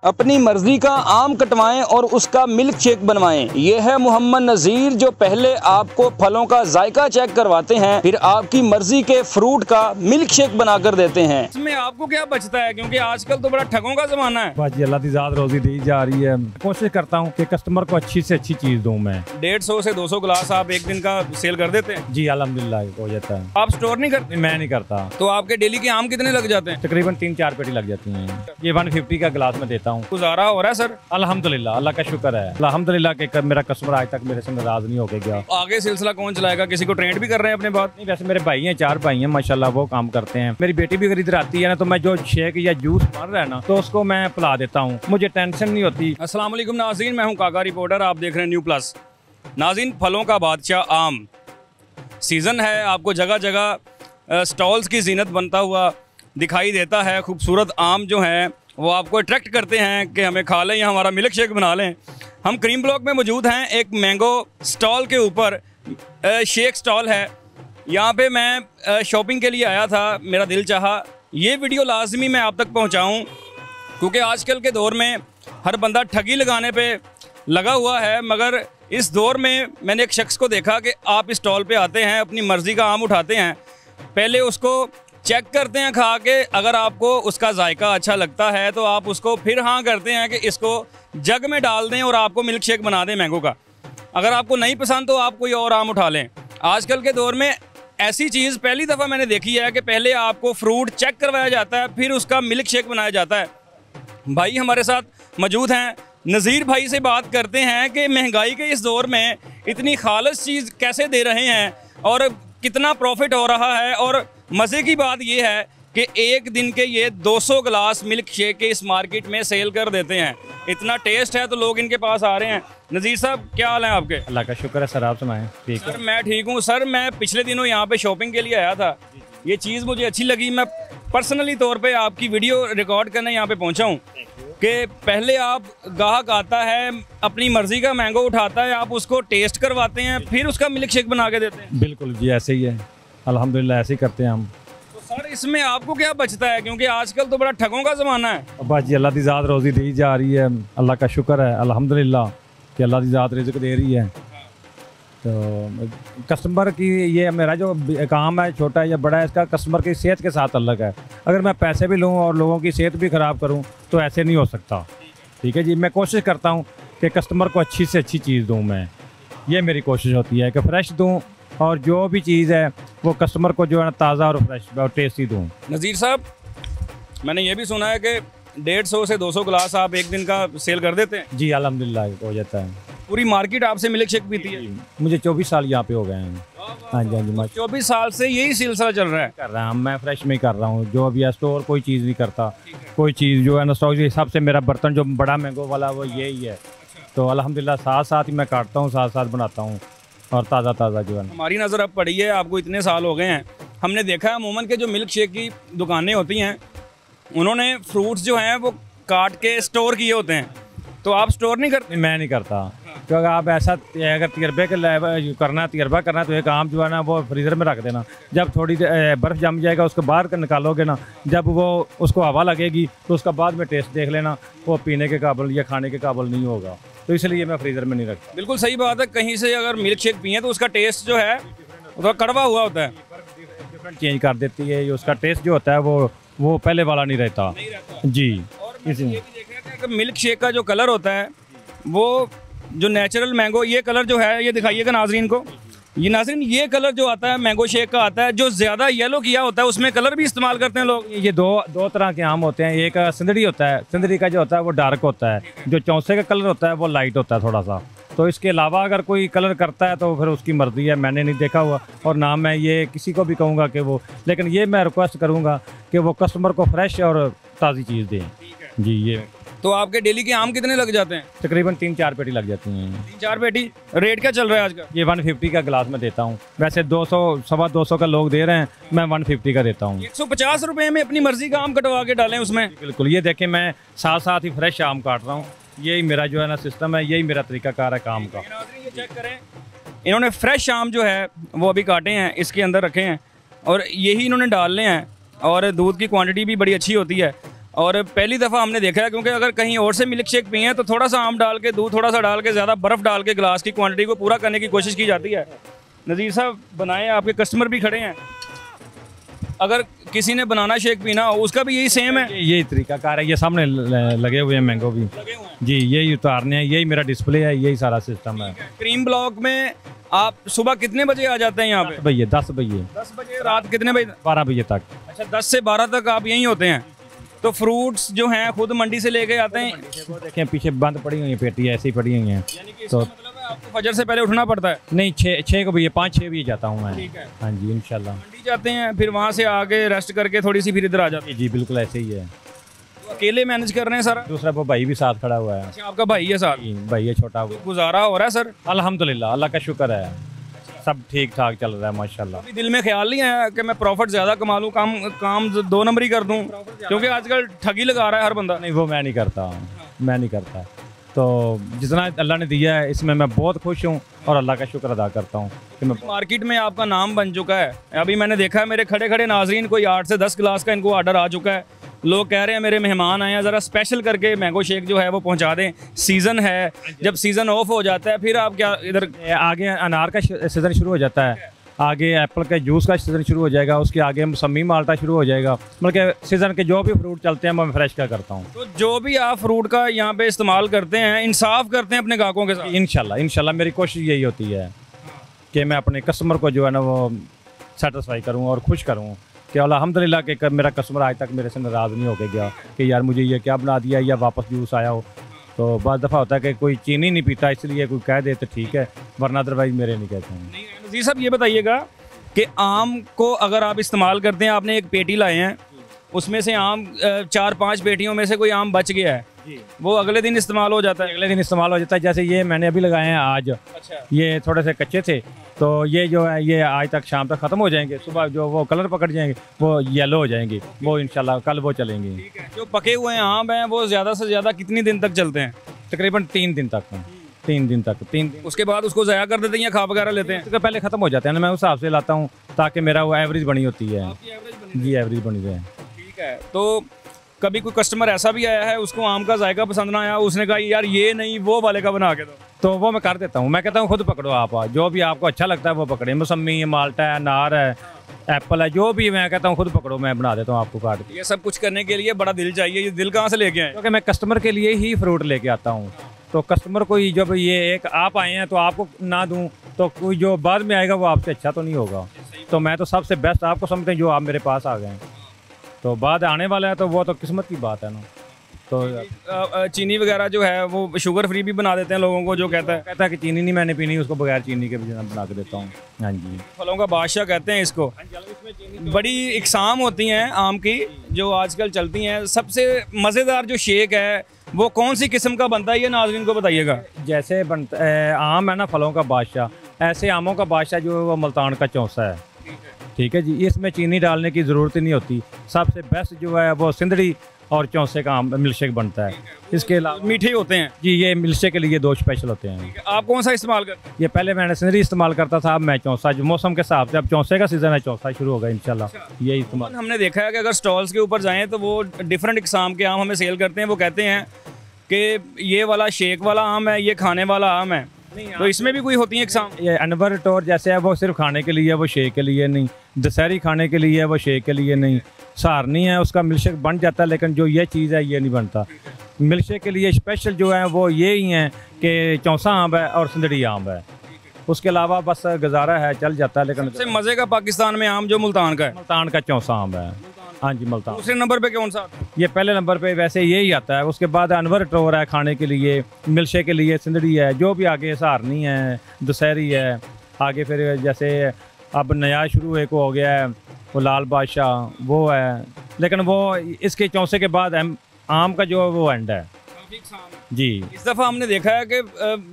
अपनी मर्जी का आम कटवाएं और उसका मिल्क शेक बनवाएं। ये है मोहम्मद नज़ीर, जो पहले आपको फलों का जायका चेक करवाते हैं, फिर आपकी मर्जी के फ्रूट का मिल्क शेक बनाकर देते हैं। इसमें आपको क्या बचता है, क्योंकि आजकल तो बड़ा ठगों का जमाना है। बाजी अल्लाह की ज़ात रोजी दी जा रही है। कोशिश करता हूँ कि कस्टमर को अच्छी से अच्छी चीज दूँ। मैं 150 से 200 गिलास आप एक दिन का सेल कर देते हैं? जी अल्हम्दुलिल्लाह हो जाता है। आप स्टोर नहीं करते? मैं नहीं करता। तो आपके डेली के आम कितने लग जाते हैं? तकरीबन 3-4 पेटी लग जाती हैं। ये 150 का गिलास में देता हूँ। गुजारा हो रहा है सर? अल्हम्दुलिल्लाह, अल्लाह का शुक्र है अल्हम्दुलिल्लाह के मेरा कस्टमर आज तक मेरे से नाराज नहीं होके गया। आगे सिलसिला कौन चलाएगा? किसी को ट्रेंड भी कर रहे हैं अपने बात? नहीं, वैसे मेरे भाई हैं, 4 भाई हैं माशाल्लाह, वो काम करते हैं। मेरी बेटी भी अगर इधर आती है ना, तो मैं जो शेक या जूस बन रहा है ना, तो उसको मैं पिला देता हूँ, मुझे टेंशन नहीं होती। अस्सलाम वालेकुम नाज़रीन, मैं हूँ काका रिपोर्टर, आप देख रहे हैं न्यू प्लस। नाज़रीन, फलों का बादशाह आम सीज़न है, आपको जगह जगह स्टॉल्स की जीनत बनता हुआ दिखाई देता है। खूबसूरत आम जो हैं वो आपको अट्रैक्ट करते हैं कि हमें खा लें या हमारा मिल्क शेक बना लें। हम क्रीम ब्लॉक में मौजूद हैं, एक मैंगो स्टॉल के ऊपर शेक स्टॉल है। यहाँ पे मैं शॉपिंग के लिए आया था, मेरा दिल चाहा ये वीडियो लाजमी मैं आप तक पहुँचाऊँ, क्योंकि आजकल के दौर में हर बंदा ठगी लगाने पे लगा हुआ है। मगर इस दौर में मैंने एक शख्स को देखा कि आप इस स्टॉल पे आते हैं, अपनी मर्ज़ी का आम उठाते हैं, पहले उसको चेक करते हैं खा के, अगर आपको उसका जायका अच्छा लगता है तो आप उसको फिर हाँ करते हैं कि इसको जग में डाल दें और आपको मिल्क शेक बना दें मैंगो का। अगर आपको नहीं पसंद तो आप कोई और आम उठा लें। आजकल के दौर में ऐसी चीज़ पहली दफ़ा मैंने देखी है कि पहले आपको फ्रूट चेक करवाया जाता है, फिर उसका मिल्क शेक बनाया जाता है। भाई हमारे साथ मौजूद हैं, नज़ीर भाई से बात करते हैं कि महंगाई के इस दौर में इतनी खालस चीज़ कैसे दे रहे हैं और कितना प्रॉफिट हो रहा है। और मज़े की बात यह है कि एक दिन के ये 200 गिलास मिल्क शेक के इस मार्केट में सेल कर देते हैं। इतना टेस्ट है तो लोग इनके पास आ रहे हैं। नज़ीर साहब, क्या हाल है आपके? अल्लाह का शुक्र है सर, आप सुनाएं? ठीक है सर, मैं ठीक हूँ सर। मैं पिछले दिनों यहाँ पे शॉपिंग के लिए आया था, ये चीज़ मुझे अच्छी लगी, मैं पर्सनली तौर पे आपकी वीडियो रिकॉर्ड करने यहाँ पे पहुँचा हूँ कि पहले आप ग्राहक आता है, अपनी मर्ज़ी का मैंगो उठाता है, आप उसको टेस्ट करवाते हैं, फिर उसका मिल्क शेक बना के देते हैं। बिल्कुल जी, ऐसे ही है अल्हम्दुलिल्लाह, ऐसे ही करते हैं हम। तो सर, इसमें आपको क्या बचता है, क्योंकि आजकल तो बड़ा ठगों का ज़माना है। बाजी अल्लाह की ज़ात रोज़ी दी जा रही है, अल्लाह का शुक्र है अल्हम्दुलिल्लाह कि अल्लाह की ज़ात रिज़्क़ दे रही है। तो कस्टमर की ये मेरा जो काम है, छोटा है या बड़ा है, इसका कस्टमर की सेहत के साथ अलग है। अगर मैं पैसे भी लूँ और लोगों की सेहत भी ख़राब करूँ तो ऐसे नहीं हो सकता। ठीक है जी, मैं कोशिश करता हूँ कि कस्टमर को अच्छी से अच्छी चीज़ दूँ। मैं ये मेरी कोशिश होती है कि फ़्रेश दूँ, और जो भी चीज़ है वो कस्टमर को जो है ना ताज़ा और फ्रेश और टेस्टी दूँ। नज़ीर साहब, मैंने ये भी सुना है कि 150 से 200 गिलास आप एक दिन का सेल कर देते हैं? जी अल्हम्दुलिल्लाह हो जाता है। पूरी मार्केट आपसे मिल्क शेक पीती है? मुझे 24 साल यहाँ पे हो गए हैं। हाँ जी, हाँ जी, 24 साल से यही सिलसिला चल रहा है? कर रहा हूँ मैं, फ्रेश में ही कर रहा हूँ। जो अभी स्टोर कोई चीज़ नहीं करता, कोई चीज़ जो है ना स्टॉक के हिसाब से मेरा बर्तन जो बड़ा मैंगो वाला वो यही है। तो अल्हम्दुलिल्लाह साथ साथ ही मैं काटता हूँ, साथ साथ बनाता हूँ, और ताज़ा ताज़ा जो है। हमारी नज़र अब पड़ी है, आपको इतने साल हो गए हैं, हमने देखा है अमूमन के जो मिल्क शेक की दुकानें होती हैं, उन्होंने फ्रूट्स जो हैं वो काट के स्टोर किए होते हैं। तो आप स्टोर नहीं करते? मैं नहीं करता, क्योंकि आप ऐसा अगर तजर्बे के तजर्बा करना तो एक आम जो है ना वो फ्रीज़र में रख देना। जब थोड़ी बर्फ़ जम जाएगा उसको बाहर निकालोगे ना, जब वो उसको हवा लगेगी तो उसका बाद में टेस्ट देख लेना, वो पीने के काबिल या खाने के काबिल नहीं होगा। तो इसलिए मैं फ्रीज़र में नहीं रखता। बिल्कुल सही बात है, कहीं से अगर मिल्क शेक पिए तो उसका टेस्ट जो है वो कड़वा हुआ होता है, डिफरेंट चेंज कर देती है। उसका टेस्ट जो होता है वो पहले वाला नहीं रहता जी। इसलिए मिल्क शेक का जो कलर होता है वो जो नेचुरल मैंगो, ये कलर जो है, ये दिखाइएगा नाजरीन को, ये नाजरीन ये कलर जो आता है मैंगो शेक का आता है, जो ज़्यादा येलो किया होता है उसमें कलर भी इस्तेमाल करते हैं लोग। ये दो तरह के आम होते हैं। एक सिंदड़ी होता है, सिंदड़ी का जो होता है वो डार्क होता है, जो चौसे का कलर होता है वो लाइट होता है थोड़ा सा। तो इसके अलावा अगर कोई कलर करता है तो फिर उसकी मर्ज़ी है, मैंने नहीं देखा हुआ और ना मैं ये किसी को भी कहूँगा कि वो, लेकिन ये मैं रिक्वेस्ट करूँगा कि वो कस्टमर को फ्रेश और ताज़ी चीज़ दें जी। ये तो आपके डेली के आम कितने लग जाते हैं? तकरीबन 3-4 पेटी लग जाती हैं। 3-4 पेटी? रेट क्या चल रहा है आज का? ये 150 का गिलास में देता हूँ, वैसे 200 सवा 200 का लोग दे रहे हैं, मैं 150 का देता हूँ। 150 रुपये में अपनी मर्ज़ी का आम कटवा के डालें उसमें? बिल्कुल, ये देखें मैं साथ साथ ही फ्रेश आम काट रहा हूँ। यही मेरा जो है ना सिस्टम है, यही मेरा तरीकाकार है काम का। ये चेक करें, इन्होंने फ्रेश आम जो है वो अभी काटे हैं, इसके अंदर रखे हैं और यही इन्होंने डालने हैं, और दूध की क्वांटिटी भी बड़ी अच्छी होती है। और पहली दफ़ा हमने देखा है, क्योंकि अगर कहीं और से मिल्क शेक पिए तो थोड़ा सा आम डाल के, दूध थोड़ा सा डाल के, ज़्यादा बर्फ़ डाल के ग्लास की क्वांटिटी को पूरा करने की कोशिश की जाती है। नज़ीर साहब बनाए, आपके कस्टमर भी खड़े हैं, अगर किसी ने बनाना शेक पीना हो उसका भी यही सेम है? यही तरीकाकार है, ये सामने लगे हुए हैं मैंगो भी जी, यही उतारने हैं, यही मेरा डिस्प्ले है, यही सारा सिस्टम है। क्रीम ब्लॉक में आप सुबह कितने बजे आ जाते हैं यहाँ पे? 10 बजे 10 बजे, रात कितने बजे? 12 बजे तक। अच्छा, 10 से 12 तक आप यहीं होते हैं। तो फ्रूट्स जो हैं खुद मंडी से लेके आते हैं? वो देखें पीछे बंद पड़ी हुई है पेटी, ऐसी पड़ी हुई हैं। यानी कि इसका मतलब है आपको फजर से पहले उठना पड़ता है? नहीं, 6 बजे 5-6 बजे जाता हूँ मैं। ठीक है। हाँ जी, इंशाल्लाह। मंडी जाते हैं, फिर वहाँ से आके रेस्ट करके थोड़ी सी फिर इधर आ जाते हैं? जी बिल्कुल ऐसे ही है। तो अकेले मैनेज कर रहे हैं सारा? दूसरा वो भाई भी साथ खड़ा हुआ है। अच्छा, आपका भाई है साथ? जी, भाई है छोटा वो। गुजारा हो रहा है सर? अल्हम्दुलिल्लाह, अल्लाह का शुक्र है, सब ठीक ठाक चल रहा है माशाल्लाह। अभी दिल में ख्याल नहीं आया कि मैं प्रॉफिट ज़्यादा कमा लूँ, काम 2 नंबरी कर दूँ? क्योंकि आजकल ठगी लगा रहा है हर बंदा। नहीं, वो मैं नहीं करता, मैं नहीं करता। तो जितना अल्लाह ने दिया है इसमें मैं बहुत खुश हूँ और अल्लाह का शुक्र अदा करता हूँ कि मैं मार्केट में आपका नाम बन चुका है। अभी मैंने देखा है मेरे खड़े खड़े नाजरीन, कोई 8 से 10 गिलास का इनको ऑर्डर आ चुका है। लोग कह रहे हैं मेरे मेहमान आए हैं, ज़रा स्पेशल करके मैंगो शेक जो है वो पहुंचा दें। सीज़न है, जब सीज़न ऑफ हो जाता है फिर आप क्या इधर आगे अनार का सीज़न शुरू हो जाता है, आगे एप्पल के जूस का सीज़न शुरू हो जाएगा, उसके आगे मौसमी माल्टा शुरू हो जाएगा। मतलब कि सीज़न के जो भी फ्रूट चलते हैं मैं फ्रेश का करता हूँ। तो जो भी आप फ्रूट का यहाँ पे इस्तेमाल करते हैं, इंसाफ करते हैं अपने ग्राहकों के साथ? इंशाल्लाह मेरी कोशिश यही होती है कि मैं अपने कस्टमर को जो है ना वो सेटिस्फाई करूँ और खुश करूँ कि अल्हम्दुलिल्लाह कि मेरा कस्टमर आज तक मेरे से नाराज़ नहीं होके गया कि यार मुझे ये क्या बना दिया या वापस जूस आया हो। तो बहुत दफ़ा होता है कि कोई चीनी नहीं पीता इसलिए कोई कह दे तो ठीक है, वरना अदरवाइज़ मेरे नहीं कहते हैं। जी साहब, ये बताइएगा कि आम को अगर आप इस्तेमाल करते हैं, आपने एक पेटी लाए हैं, उसमें से आम 4-5 पेटियों में से कोई आम बच गया है, वो अगले दिन इस्तेमाल हो जाता है? अगले दिन इस्तेमाल हो जाता है। जैसे ये मैंने अभी लगाए हैं आज। अच्छा। ये थोड़े से कच्चे थे तो ये जो है ये आज तक शाम तक ख़त्म हो जाएंगे, सुबह जो वो कलर पकड़ जाएंगे वो येलो हो जाएंगे, वो इंशाल्लाह कल वो चलेंगे। ठीक है। जो पके हुए आम हैं वो ज़्यादा से ज़्यादा कितनी दिन तक चलते हैं? तकरीबन 3 दिन तक। 3 दिन तक। 3 दिन उसके बाद उसको ज़ाया कर देते हैं या खा वगैरह लेते हैं? उसके पहले ख़त्म हो जाते हैं ना, मैं उस हिसाब से लाता हूँ ताकि मेरा वो एवरेज बनी होती है। जी, एवरेज बनी रहे। ठीक है। तो कभी कोई कस्टमर ऐसा भी आया है उसको आम का जायका पसंद ना आया, उसने कहा यार ये नहीं वो वाले का बना के दो? तो वो मैं कर देता हूँ, मैं कहता हूँ खुद पकड़ो आप, जो भी आपको अच्छा लगता है वो पकड़े। मौसमी है, माल्टा है, अनार है, एप्पल है, जो भी मैं कहता हूँ खुद पकड़ो, मैं बना देता हूँ आपको काट के। ये सब कुछ करने के लिए बड़ा दिल चाहिए, ये दिल कहाँ से लेके आए? क्योंकि मैं कस्टमर के लिए ही फ्रूट लेके आता हूँ। तो कस्टमर को ही जब ये एक आप आए हैं तो आपको ना दूँ तो कोई जो बाद में आएगा वो आपसे अच्छा तो नहीं होगा। तो मैं तो सबसे बेस्ट आपको समझते हैं जो आप मेरे पास आ गए हैं, तो बाद आने वाला है तो वो तो किस्मत की बात है ना। तो चीनी वगैरह जो है वो शुगर फ्री भी बना देते हैं लोगों को, जो कहता है कि चीनी नहीं मैंने पीनी, उसको बगैर चीनी के भी बना के देता हूँ। हाँ जी, फलों का बादशाह कहते हैं इसको। बड़ी इकसाम होती हैं आम की जो आजकल चलती हैं, सबसे मज़ेदार जो शेक है वो कौन सी किस्म का बनता है, ये नाज़रीन को बताइएगा। जैसे बनता आम है ना फलों का बादशाह, ऐसे आमों का बादशाह जो है वो मुल्तान का चौसा है। ठीक है जी, इसमें चीनी डालने की ज़रूरत ही नहीं होती। सबसे बेस्ट जो है वो सिंदड़ी और चौसे का मिल्क शेक बनता है। इसके अलावा मीठे होते हैं जी, ये मिल्क शेक के लिए 2 स्पेशल होते हैं। आप कौन सा इस्तेमाल करते हैं? ये पहले मैंने सिंदड़ी इस्तेमाल करता था, अब मैं चौसा, जो मौसम के हिसाब से अब चौसे का सीज़न है, चौसा शुरू होगा इंशाल्लाह। ये इस्तेमाल हमने देखा है कि अगर स्टॉल्स के ऊपर जाएँ तो वो डिफरेंट इकसाम के आम हमें सेल करते हैं। वो कहते हैं कि ये वाला शेक वाला आम है, ये खाने वाला आम है। तो इसमें भी कोई होती है इकसाम? ये अनवर टोर जैसे है वो सिर्फ खाने के लिए, वो शेक के लिए नहीं। दशहरी खाने के लिए, वो शेक के लिए नहीं। सहारनी है उसका मिल्क शेक बन जाता है, लेकिन जो ये चीज़ है ये नहीं बनता। मिल्क शेक के लिए स्पेशल जो है वो ये ही हैं कि चौसा आम है और सिंदड़ी आम है। उसके अलावा बस गुजारा है, चल जाता है। लेकिन सबसे मज़े का पाकिस्तान में आम जो मुल्तान का है? मुल्तान का चौसा आम है। हाँ जी, मुल्तान। दूसरे नंबर पे कौन सा? ये पहले नंबर पे वैसे यही आता है। उसके बाद अनवर टोर है खाने के लिए, मिल्क शेक के लिए सिंदड़ी है, जो भी आगे सहारनी है, दशहरी है, आगे फिर जैसे अब नया शुरू एक हो गया है वो लाल बादशाह, वो है। लेकिन वो इसके चौसे के बाद आम का जो वो एंड है जी। इस दफ़ा हमने देखा है कि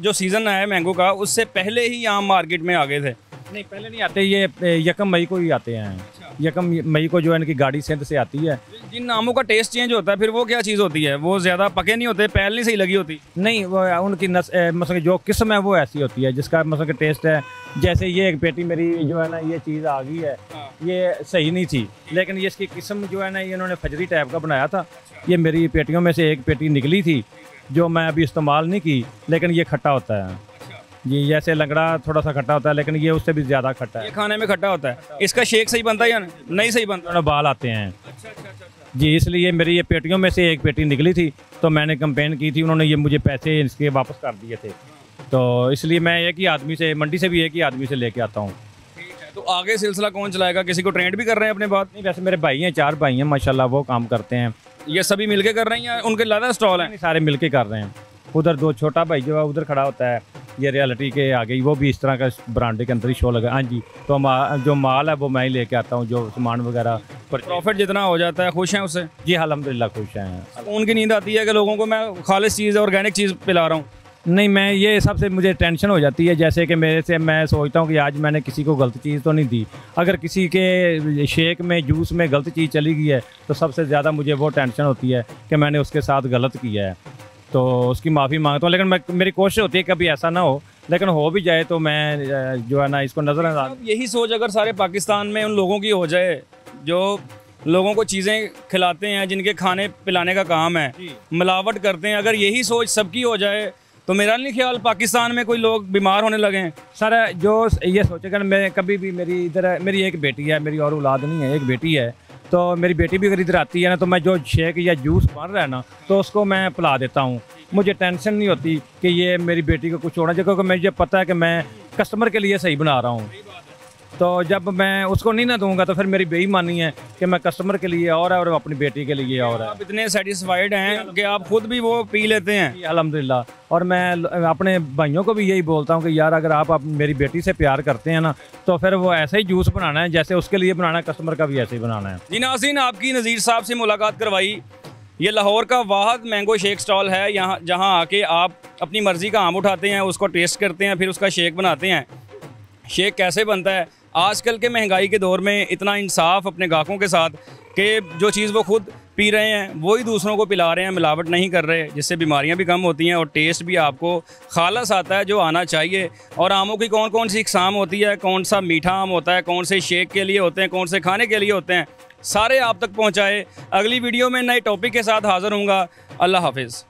जो सीज़न है मैंगो का उससे पहले ही आम मार्केट में आ गए थे। नहीं, पहले नहीं आते, ये 1 मई को ही आते हैं। यकम मई को जो है इनकी गाड़ी सिंध से आती है। जिन आमों का टेस्ट चेंज होता है फिर वो क्या चीज़ होती है? वो ज़्यादा पके नहीं होते, पहल नहीं सही लगी होती? नहीं, वो उनकी मतलब जो किस्म है वो ऐसी होती है जिसका मतलब कि टेस्ट है। जैसे ये एक पेटी मेरी जो है ना ये चीज़ आ गई है, ये सही नहीं थी, लेकिन ये इसकी किस्म जो है ना ये इन्होंने फजरी टाइप का बनाया था। ये मेरी पेटियों में से एक पेटी निकली थी जो मैं अभी इस्तेमाल नहीं की, लेकिन ये खट्टा होता है। ये जैसे लंगड़ा थोड़ा सा खट्टा होता है, लेकिन ये उससे भी ज़्यादा खट्टा है। ये खाने में खट्टा होता है। इसका शेक सही बनता है या नहीं सही बनता? उन्होंने बाल आते हैं जी, इसलिए मेरी ये पेटियों में से एक पेटी निकली थी तो मैंने कंप्लेन की थी, उन्होंने ये मुझे पैसे इसके वापस कर दिए थे। तो इसलिए मैं एक ही आदमी से, मंडी से भी एक ही आदमी से लेके आता हूँ। तो आगे सिलसिला कौन चलाएगा? किसी को ट्रेंड भी कर रहे हैं अपने बाद? नहीं, वैसे मेरे भाई हैं, 4 भाई हैं माशाल्लाह, वो काम करते हैं। ये सभी मिलके कर रहे हैं या उनके ज़्यादा स्टॉल हैं? सारे मिलके कर रहे हैं। उधर 2 छोटा भाई जो है उधर खड़ा होता है, ये रियलिटी के आगे ही, वो भी इस तरह का ब्रांड के अंदर ही शो लगा। हाँ जी, तो जो माल है वो मैं ही लेके आता हूँ, जो सामान वगैरह। प्रॉफिट जितना हो जाता है, खुश हैं उससे? जी अल्हम्दुलिल्लाह खुश हैं। उनकी नींद आती है कि लोगों को मैं खालिश चीज़, ऑर्गेनिक चीज़ पिला रहा हूँ? नहीं, मैं ये सबसे मुझे टेंशन हो जाती है, जैसे कि मेरे से मैं सोचता हूँ कि आज मैंने किसी को गलत चीज़ तो नहीं दी। अगर किसी के शेक में, जूस में गलत चीज़ चली गई है तो सबसे ज़्यादा मुझे वो टेंशन होती है कि मैंने उसके साथ गलत किया है, तो उसकी माफ़ी मांगता हूँ। लेकिन मेरी कोशिश होती है कभी ऐसा ना हो, लेकिन हो भी जाए तो मैं जो है ना इसको नज़रअंदाज। यही सोच अगर सारे पाकिस्तान में उन लोगों की हो जाए जो लोगों को चीज़ें खिलाते हैं, जिनके खाने पिलाने का काम है, मिलावट करते हैं, अगर यही सोच सबकी हो जाए तो मेरा नहीं ख्याल पाकिस्तान में कोई लोग बीमार होने लगे हैं। सर जो ये सोचेगा, मैं कभी भी मेरी एक बेटी है, मेरी और औलाद नहीं है, एक बेटी है, तो मेरी बेटी भी अगर इधर आती है ना तो मैं जो शेक या जूस बन रहा है ना तो उसको मैं पिला देता हूँ। मुझे टेंशन नहीं होती कि ये मेरी बेटी को कुछ होना चाहिए, क्योंकि मुझे पता है कि मैं कस्टमर के लिए सही बना रहा हूँ। तो जब मैं उसको नहीं ना दूंगा तो फिर मेरी बेईमानी है कि मैं कस्टमर के लिए और है और अपनी बेटी के लिए और है। आप इतने सेटिस्फाइड हैं कि आप खुद भी वो पी लेते हैं? अल्हम्दुलिल्लाह। और मैं अपने भाइयों को भी यही बोलता हूँ कि यार अगर आप मेरी बेटी से प्यार करते हैं ना तो फिर वो ऐसा ही जूस बनाना है जैसे उसके लिए बनाना है, कस्टमर का भी ऐसे ही बनाना है। जी नाज़रीन, आपकी नज़ीर साहब से मुलाकात करवाई। ये लाहौर का वाहिद मैंगो शेक स्टॉल है, यहाँ जहाँ आके आप अपनी मर्ज़ी का आम उठाते हैं, उसको टेस्ट करते हैं, फिर उसका शेक बनाते हैं। शेक कैसे बनता है? आजकल के महंगाई के दौर में इतना इंसाफ अपने ग्राहकों के साथ कि जो चीज़ वो खुद पी रहे हैं वही दूसरों को पिला रहे हैं, मिलावट नहीं कर रहे, जिससे बीमारियां भी कम होती हैं और टेस्ट भी आपको खालस आता है जो आना चाहिए। और आमों की कौन कौन सी इकसाम होती है, कौन सा मीठा आम होता है, कौन से शेक के लिए होते हैं, कौन से खाने के लिए होते हैं, सारे आप तक पहुँचाए। अगली वीडियो में नए टॉपिक के साथ हाज़िर हूँगा। अल्लाह हाफिज़।